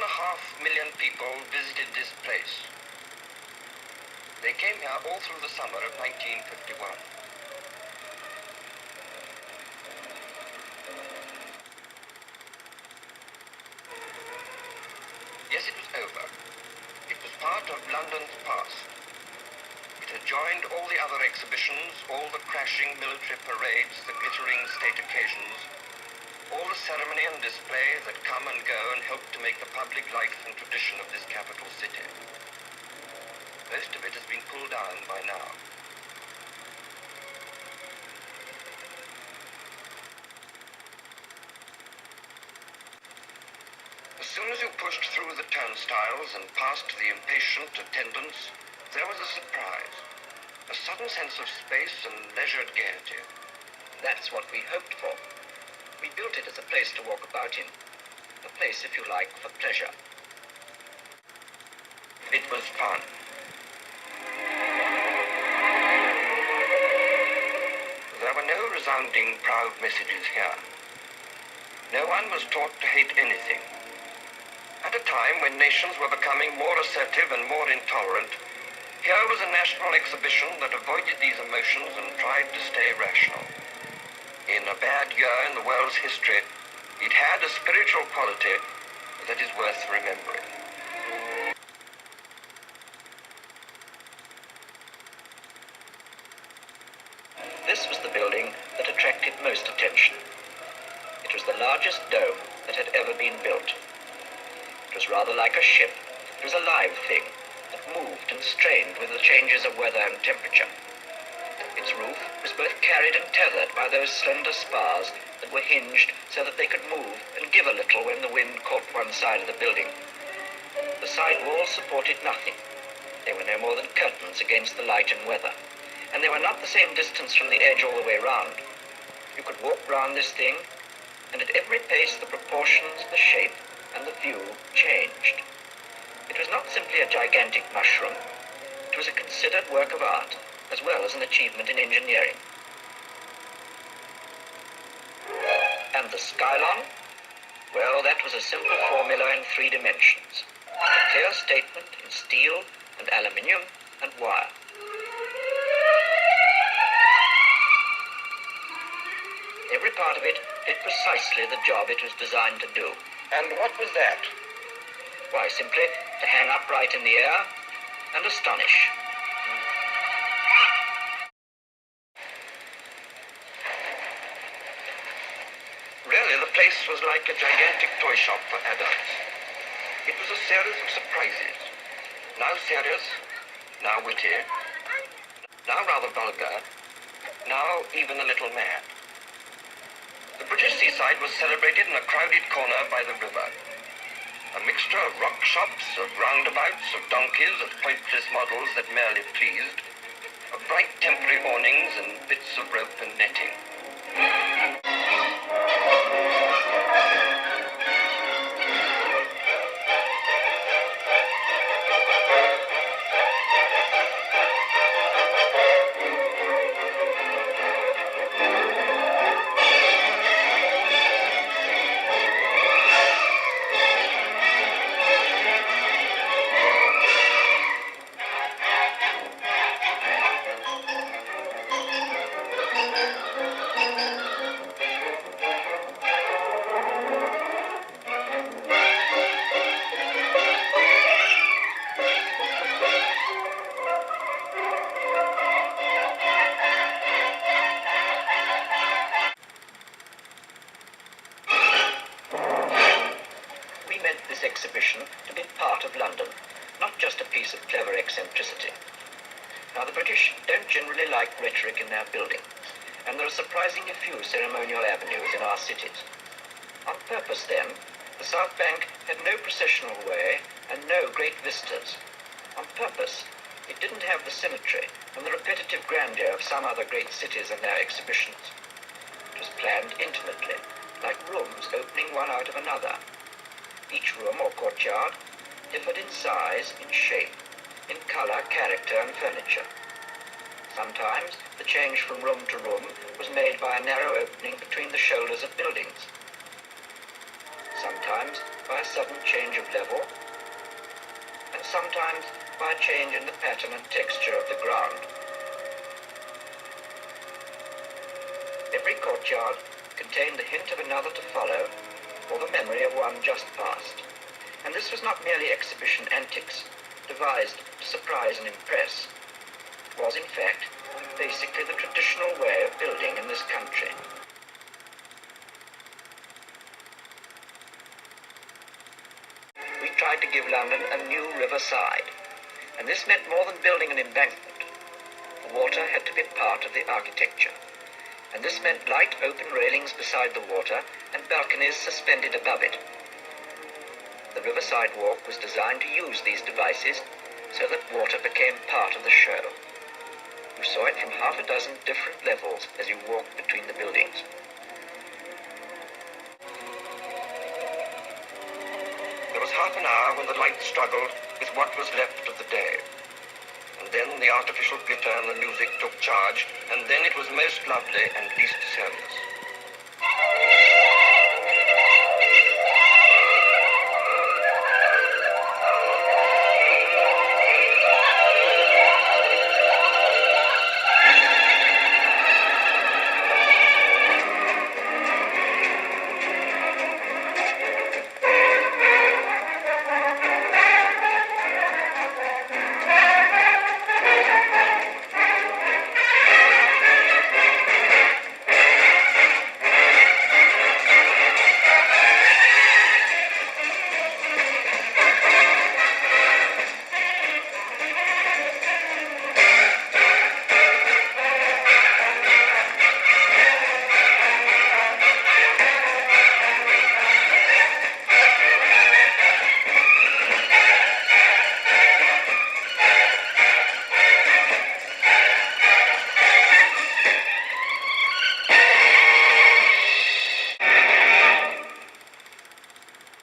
1.5 million people visited this place. They came here all through the summer of 1951. Yes, it was over. It was part of London's past. It had joined all the other exhibitions, all the crashing military parades, the glittering state occasions, all the ceremony and display that come and go and help to make the public life and tradition of this capital city. Most of it has been pulled down by now. As soon as you pushed through the turnstiles and past the impatient attendants, there was a surprise, a sudden sense of space and leisured gaiety. That's what we hoped for. We built it as a place to walk about in, a place, if you like, for pleasure. It was fun. There were no resounding, proud messages here. No one was taught to hate anything. At a time when nations were becoming more assertive and more intolerant, here was a national exhibition that avoided these emotions and tried to stay rational. In a bad year in the world's history, it had a spiritual quality that is worth remembering. This was the building that attracted most attention. It was the largest dome that had ever been built. It was rather like a ship. It was a live thing that moved and strained with the changes of weather and temperature. Its roof was both carried and tethered by those slender spars that were hinged so that they could move and give a little when the wind caught one side of the building. The side walls supported nothing. They were no more than curtains against the light and weather, and they were not the same distance from the edge all the way round. You could walk round this thing, and at every pace the proportions, the shape, and the view changed. It was not simply a gigantic mushroom. It was a considered work of art, as well as an achievement in engineering. And the Skylon? Well, that was a simple formula in 3 dimensions. A clear statement in steel and aluminium and wire. Every part of it did precisely the job it was designed to do. And what was that? Why, simply to hang upright in the air and astonish. Really, the place was like a gigantic toy shop for adults. It was a series of surprises. Now serious, now witty, now rather vulgar, now even a little mad. The British seaside was celebrated in a crowded corner by the river. A mixture of rock shops, of roundabouts, of donkeys, of pointless models that merely pleased, of bright temporary awnings and bits of rope and netting. Exhibition to be part of London, not just a piece of clever eccentricity. Now, the British don't generally like rhetoric in their buildings, and there are surprisingly few ceremonial avenues in our cities. On purpose, then, the South Bank had no processional way and no great vistas. On purpose, it didn't have the symmetry and the repetitive grandeur of some other great cities and their exhibitions. It was planned intimately, like rooms opening one out of another. Each room or courtyard differed in size, in shape, in color, character, and furniture. Sometimes the change from room to room was made by a narrow opening between the shoulders of buildings. Sometimes by a sudden change of level, and sometimes by a change in the pattern and texture of the ground. Every courtyard contained the hint of another to follow, or the memory of one just past. And this was not merely exhibition antics, devised to surprise and impress. It was, in fact, basically the traditional way of building in this country. We tried to give London a new riverside, and this meant more than building an embankment. The water had to be part of the architecture, and this meant light open railings beside the water and balconies suspended above it. The Riverside Walk was designed to use these devices so that water became part of the show. You saw it from half a dozen different levels as you walked between the buildings. There was half an hour when the light struggled with what was left of the day. And then the artificial glitter and the music took charge, and then it was most lovely and least serious.